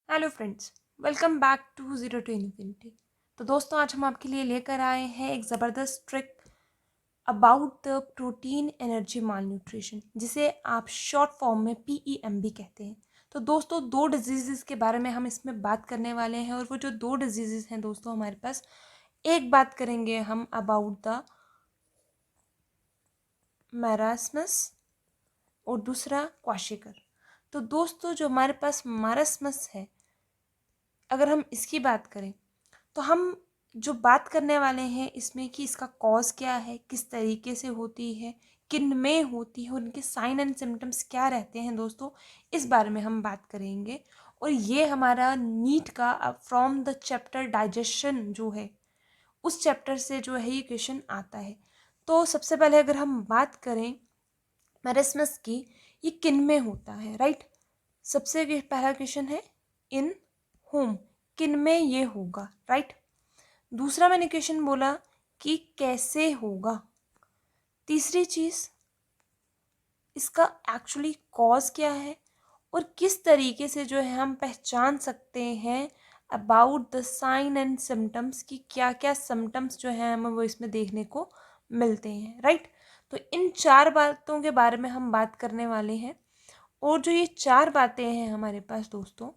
Hello friends, welcome back to zero to infinity. तो दोस्तों, आज हम आपके लिए लेकर आए हैं एक ज़बरदस्त trick about the protein energy mall nutrition, जिसे आप शॉर्ट फॉर्म में PEM भी कहते हैं। तो दोस्तों, दो डिजीज़ के बारे में हम इसमें बात करने वाले हैं, और वो जो दो डिजीज़ हैं दोस्तों हमारे पास, एक बात करेंगे हम अबाउट द मैरास्मस और दूसरा क्वाशिकर। तो दोस्तों, जो हमारे पास मारसमस है, अगर हम इसकी बात करें तो हम जो बात करने वाले हैं इसमें कि इसका कॉज क्या है, किस तरीके से होती है, किन में होती है, उनके साइन एंड सिम्टम्स क्या रहते हैं दोस्तों, इस बारे में हम बात करेंगे। और ये हमारा नीट का फ्रॉम द चैप्टर डाइजेशन जो है, उस चैप्टर से जो है ये क्वेश्चन आता है। तो सबसे पहले अगर हम बात करें मैरस्मस की, ये किन में होता है, राइट। सबसे पहला क्वेश्चन है इन होम, किन में ये होगा, राइट। दूसरा मैंने क्वेश्चन बोला कि कैसे होगा। तीसरी चीज़, इसका एक्चुअली कॉज क्या है और किस तरीके से जो है हम पहचान सकते हैं about the sign and symptoms, की क्या क्या सिम्टम्स जो है हमें वो इसमें देखने को मिलते हैं, राइट। तो इन चार बातों के बारे में हम बात करने वाले हैं। और जो ये चार बातें हैं हमारे पास दोस्तों,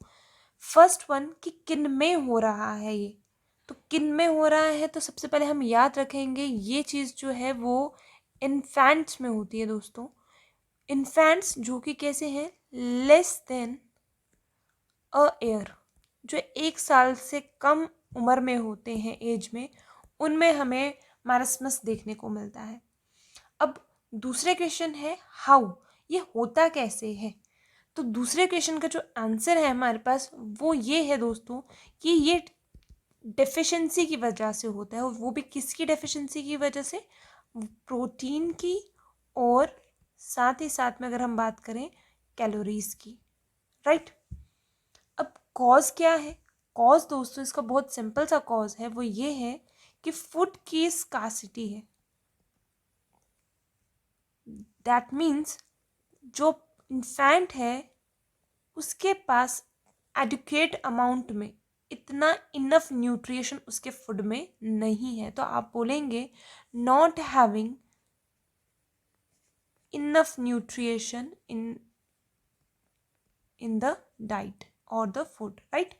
फर्स्ट वन कि किन में हो रहा है ये। तो किन में हो रहा है, तो सबसे पहले हम याद रखेंगे ये चीज़ जो है वो इन्फेंट्स में होती है दोस्तों। इन्फेंट्स जो कि कैसे हैं, लेस देन अ ईयर, जो 1 साल से कम उम्र में होते हैं एज में, उनमें हमें मारसमस देखने को मिलता है। अब दूसरे क्वेश्चन है हाउ, ये होता कैसे है। तो दूसरे क्वेश्चन का जो आंसर है हमारे पास वो ये है दोस्तों कि ये डेफिशिएंसी की वजह से होता है। और वो भी किसकी डेफिशिएंसी की वजह से, प्रोटीन की, और साथ ही साथ में अगर हम बात करें कैलोरीज की, राइट। अब कॉज क्या है, कॉज दोस्तों इसका बहुत सिंपल सा कॉज है, वो ये है कि फूड की स्कार्सिटी है। दैट मीन्स जो इन्फेंट है उसके पास एडुकेट अमाउंट में इतना इनफ न्यूट्रिशन उसके फूड में नहीं है। तो आप बोलेंगे not having enough nutrition in the diet और द फूड, राइट।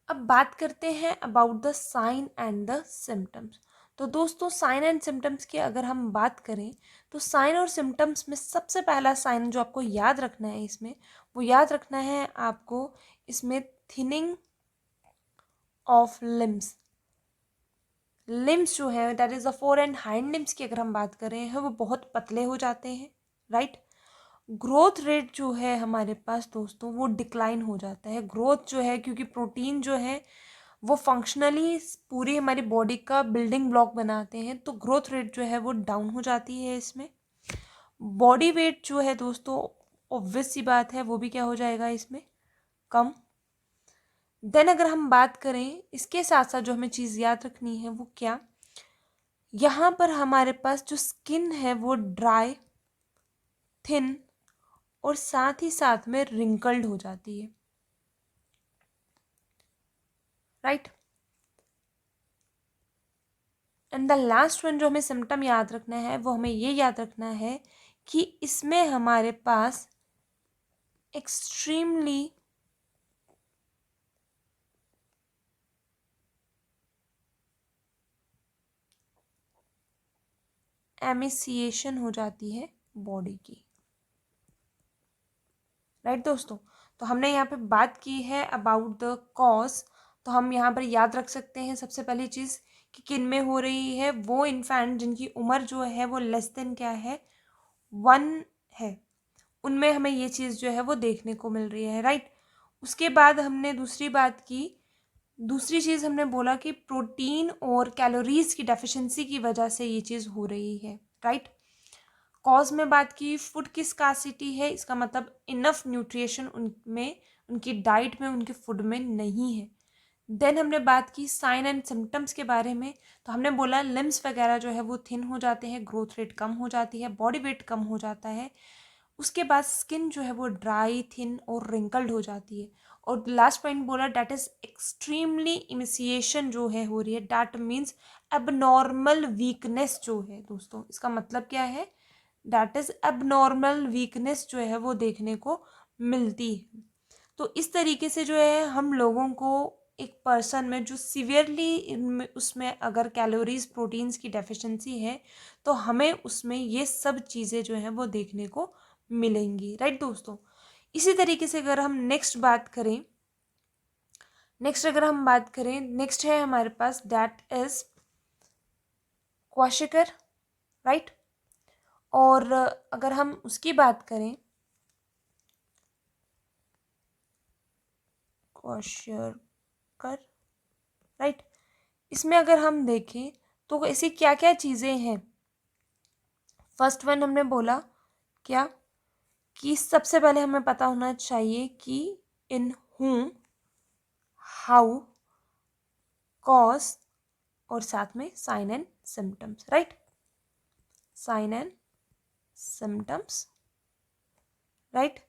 अब बात करते हैं about the sign and the symptoms. तो दोस्तों, साइन एंड सिम्टम्स की अगर हम बात करें तो साइन और सिम्टम्स में सबसे पहला साइन जो आपको याद रखना है इसमें, वो याद रखना है आपको इसमें थिनिंग ऑफ लिम्स। लिम्स जो है that is the four and hind limbs की अगर हम बात करें हैं वो बहुत पतले हो जाते हैं, राइट। ग्रोथ रेट जो है हमारे पास दोस्तों वो डिक्लाइन हो जाता है। ग्रोथ जो है, क्योंकि प्रोटीन जो है वो फंक्शनली पूरी हमारी बॉडी का बिल्डिंग ब्लॉक बनाते हैं, तो ग्रोथ रेट जो है वो डाउन हो जाती है इसमें। बॉडी वेट जो है दोस्तों, ऑब्वियस सी बात है, वो भी क्या हो जाएगा इसमें, कम। देन अगर हम बात करें इसके साथ साथ जो हमें चीज़ याद रखनी है वो क्या, यहाँ पर हमारे पास जो स्किन है वो ड्राई, थिन, और साथ ही साथ में रिंकल्ड हो जाती है, right. And the last one जो हमें सिम्टम याद रखना है वो हमें ये याद रखना है कि इसमें हमारे पास एक्सट्रीमली एमिसिएशन हो जाती है बॉडी की, राइट दोस्तों। तो हमने यहाँ पे बात की है अबाउट द कॉज। तो हम यहाँ पर याद रख सकते हैं सबसे पहली चीज़ कि किन में हो रही है, वो इन्फेंट जिनकी उम्र जो है वो लेस देन क्या है, 1 है, उनमें हमें ये चीज़ जो है वो देखने को मिल रही है, राइट। उसके बाद हमने दूसरी बात की, दूसरी चीज़ हमने बोला कि प्रोटीन और कैलोरीज की डेफिशिएंसी की वजह से ये चीज़ हो रही है, राइट। कॉज में बात की फूड की स्कार्सिटी है, इसका मतलब इनफ न्यूट्रिशन उनमें, उनकी डाइट में, उनके फूड में नहीं है। देन हमने बात की साइन एंड सिम्टम्स के बारे में, तो हमने बोला लिम्स वगैरह जो है वो थिन हो जाते हैं, ग्रोथ रेट कम हो जाती है, बॉडी वेट कम हो जाता है। उसके बाद स्किन जो है वो ड्राई, थिन और रिंकल्ड हो जाती है। और लास्ट पॉइंट बोला डैट इज एक्सट्रीमली इमिसिएशन जो है हो रही है, डैट मीन्स एबनॉर्मल वीकनेस जो है दोस्तों, इसका मतलब क्या है, डैट इज एबनॉर्मल वीकनेस जो है वो देखने को मिलती है। तो इस तरीके से जो है हम लोगों को एक पर्सन में जो सीवियरली उसमें अगर कैलोरीज प्रोटीन्स की डेफिशिएंसी है तो हमें उसमें ये सब चीज़ें जो हैं वो देखने को मिलेंगी, राइट दोस्तों। इसी तरीके से अगर हम नेक्स्ट बात करें, नेक्स्ट है हमारे पास दैट इज क्वाशिकर, राइट। और अगर हम उसकी बात करें, क्वाशिकर, राइट, इसमें अगर हम देखें तो ऐसी क्या क्या चीज़ें हैं। फर्स्ट वन हमने बोला क्या कि सबसे पहले हमें पता होना चाहिए कि इन हूम, हाउ, कॉज और साथ में sign and symptoms, right. Sign and symptoms, right,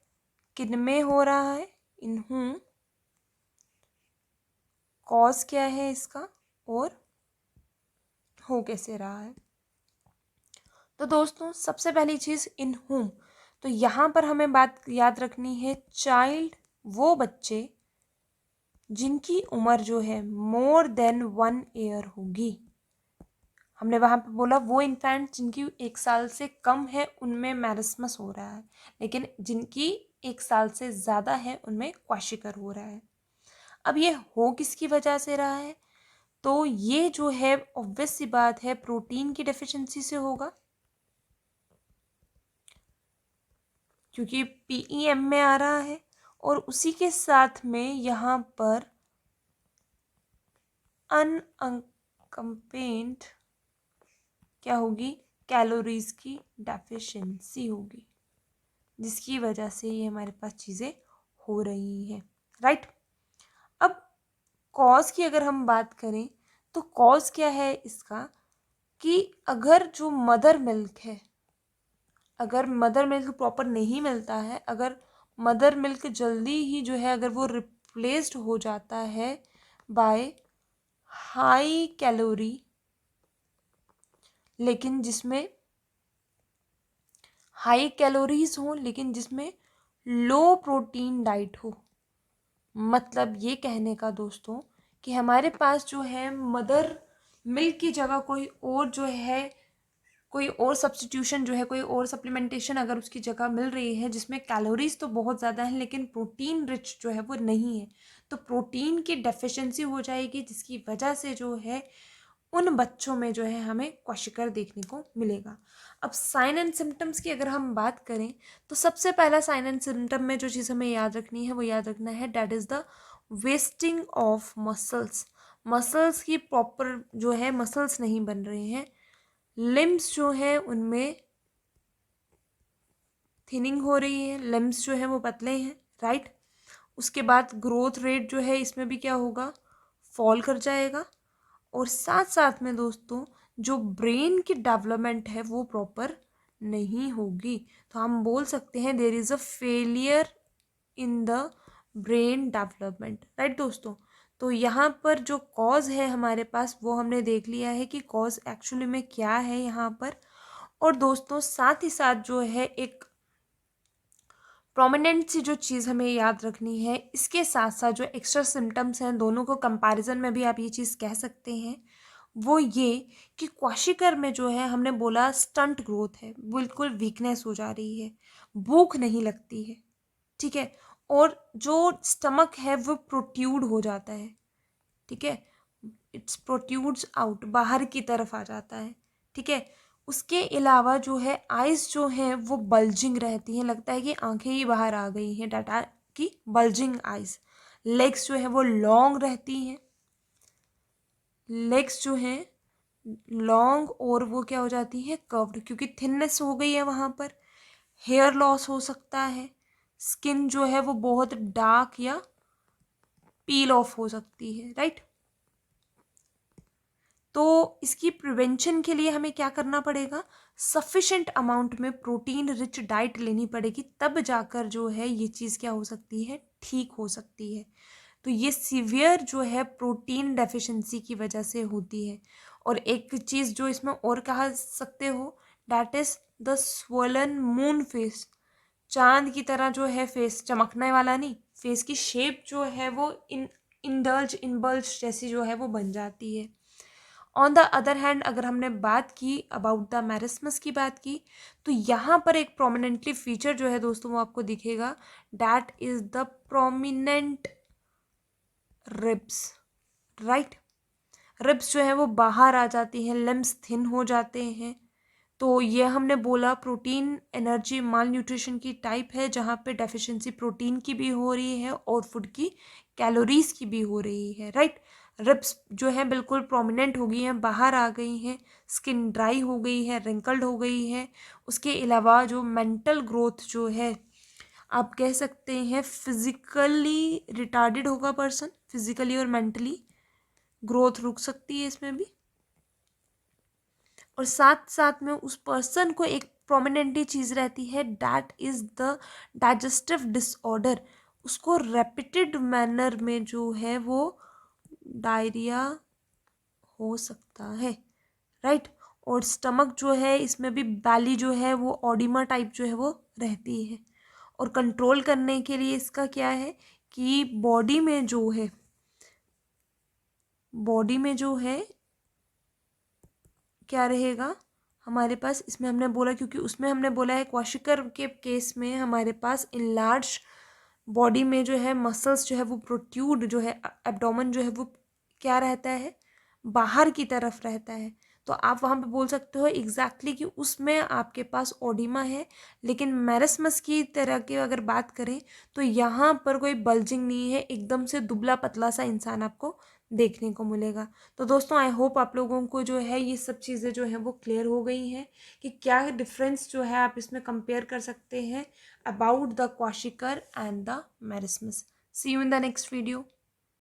किन में हो रहा है, इन हूम, कॉज क्या है इसका, और हो कैसे रहा है। तो दोस्तों सबसे पहली चीज़ इन हूम, तो यहाँ पर हमें बात याद रखनी है, चाइल्ड वो बच्चे जिनकी उम्र जो है मोर देन 1 ईयर होगी। हमने वहाँ पे बोला वो इन्फेंट जिनकी 1 साल से कम है उनमें मैरस्मस हो रहा है, लेकिन जिनकी 1 साल से ज़्यादा है उनमें क्वाशिकर हो रहा है। अब ये हो किसकी वजह से रहा है, तो ये जो है ऑब्वियस सी बात है प्रोटीन की डेफिशिएंसी से होगा, क्योंकि पीईएम में आ रहा है, और उसी के साथ में यहाँ पर अनअकम्पेन्ड क्या होगी, कैलोरीज की डेफिशिएंसी होगी, जिसकी वजह से ये हमारे पास चीज़ें हो रही हैं, राइट। अब कॉज की अगर हम बात करें तो कॉज क्या है इसका, कि अगर जो मदर मिल्क है, अगर मदर मिल्क प्रॉपर नहीं मिलता है, अगर मदर मिल्क जल्दी ही जो है अगर वो रिप्लेस्ड हो जाता है बाय हाई कैलोरी, लेकिन जिसमें हाई कैलोरीज हो लेकिन जिसमें लो प्रोटीन डाइट हो, मतलब ये कहने का दोस्तों कि हमारे पास जो है मदर मिल्क की जगह कोई और जो है, कोई और सब्स्टिट्यूशन जो है, कोई और सप्लीमेंटेशन अगर उसकी जगह मिल रही है जिसमें कैलोरीज तो बहुत ज़्यादा है लेकिन प्रोटीन रिच जो है वो नहीं है, तो प्रोटीन की डेफिशिएंसी हो जाएगी, जिसकी वजह से जो है उन बच्चों में जो है हमें क्वाशिकर देखने को मिलेगा। अब साइन एंड सिम्टम्स की अगर हम बात करें तो सबसे पहला साइन एंड सिम्टम में जो चीज़ हमें याद रखनी है वो याद रखना है that is the wasting of muscles. Muscles की प्रॉपर जो है मसल्स नहीं बन रहे हैं, लिम्स जो है उनमें थिनिंग हो रही है, लिम्स जो है वो पतले हैं, राइट। उसके बाद ग्रोथ रेट जो है इसमें भी क्या होगा, फॉल कर जाएगा। और साथ साथ में दोस्तों जो ब्रेन की डेवलपमेंट है वो प्रॉपर नहीं होगी, तो हम बोल सकते हैं there is a failure in the brain development, right दोस्तों। तो यहाँ पर जो कॉज है हमारे पास वो हमने देख लिया है कि कॉज एक्चुअली में क्या है यहाँ पर। और दोस्तों साथ ही साथ जो है एक प्रोमिनेंट सी जो चीज़ हमें याद रखनी है, इसके साथ साथ जो एक्स्ट्रा सिम्टम्स हैं दोनों को कंपैरिजन में भी आप ये चीज़ कह सकते हैं, वो ये कि क्वाशिकर में जो है हमने बोला स्टंट ग्रोथ है, बिल्कुल वीकनेस हो जा रही है, भूख नहीं लगती है, ठीक है, और जो स्टमक है वो प्रोट्यूड हो जाता है, ठीक है, इट्स प्रोट्यूड्स आउट, बाहर की तरफ आ जाता है, ठीक है। उसके अलावा जो है आइज़ जो हैं वो बल्जिंग रहती हैं, लगता है कि आंखें ही बाहर आ गई हैं, डाटा की बल्जिंग आइज़। लेग्स जो है वो लॉन्ग रहती हैं, लेग्स जो हैं लॉन्ग और वो क्या हो जाती है, कर्व्ड, क्योंकि थिननेस हो गई है वहाँ पर। हेयर लॉस हो सकता है, स्किन जो है वो बहुत डार्क या पील ऑफ हो सकती है, राइट। तो इसकी प्रिवेंशन के लिए हमें क्या करना पड़ेगा, सफिशेंट अमाउंट में प्रोटीन रिच डाइट लेनी पड़ेगी, तब जाकर जो है ये चीज़ क्या हो सकती है, ठीक हो सकती है। तो ये सीवियर जो है प्रोटीन डेफिशिएंसी की वजह से होती है। और एक चीज़ जो इसमें और कहा सकते हो, that is the swollen moon face. चांद की तरह जो है फेस, चमकने वाला नहीं, फेस की शेप जो है वो इंडल्ज इनबल्ज जैसी जो है वो बन जाती है। ऑन द अदर हैंड अगर हमने बात की अबाउट द मैरिस्मस की बात की, तो यहाँ पर एक प्रोमिनेंटली फीचर जो है दोस्तों वो आपको दिखेगा, that is the prominent ribs, right. Ribs जो है वो बाहर आ जाती हैं, लिम्स थिन हो जाते हैं। तो ये हमने बोला प्रोटीन एनर्जी माल न्यूट्रिशन की टाइप है, जहाँ पे डेफिशिएंसी प्रोटीन की भी हो रही है और फूड की कैलोरीज की भी हो रही है, राइट। रिब्स जो है बिल्कुल प्रोमिनेंट हो गई हैं, बाहर आ गई हैं, स्किन ड्राई हो गई है, रिंकल्ड हो गई है। उसके अलावा जो मेंटल ग्रोथ जो है, आप कह सकते हैं फिजिकली रिटार्डेड होगा पर्सन, फिजिकली और मेंटली ग्रोथ रुक सकती है इसमें भी। और साथ साथ में उस पर्सन को एक प्रोमिनेंटली चीज़ रहती है, that is the digestive disorder. उसको रेपिटेड मैनर में जो है वो डायरिया हो सकता है, राइट। और स्टमक जो है इसमें भी बैली जो है वो ऑडिमा टाइप जो है वो रहती है। और कंट्रोल करने के लिए इसका क्या है कि बॉडी में जो है क्या रहेगा हमारे पास, इसमें हमने बोला, क्योंकि उसमें हमने बोला है क्वाशिकर के केस में हमारे पास इनलार्ज बॉडी में जो है मसल्स जो है वो प्रोट्यूड जो है, एब्डोमेन जो है वो क्या रहता है, बाहर की तरफ रहता है। तो आप वहाँ पे बोल सकते हो एग्जैक्टली कि उसमें आपके पास ओडिमा है। लेकिन मैरिस्मस की तरह की अगर बात करें तो यहाँ पर कोई बल्जिंग नहीं है, एकदम से दुबला पतला सा इंसान आपको देखने को मिलेगा। तो दोस्तों आई होप आप लोगों को जो है ये सब चीज़ें जो हैं वो क्लियर हो गई हैं कि क्या डिफरेंस जो है आप इसमें कंपेयर कर सकते हैं about the kwashiorkor and the marasmus. See you in the next video.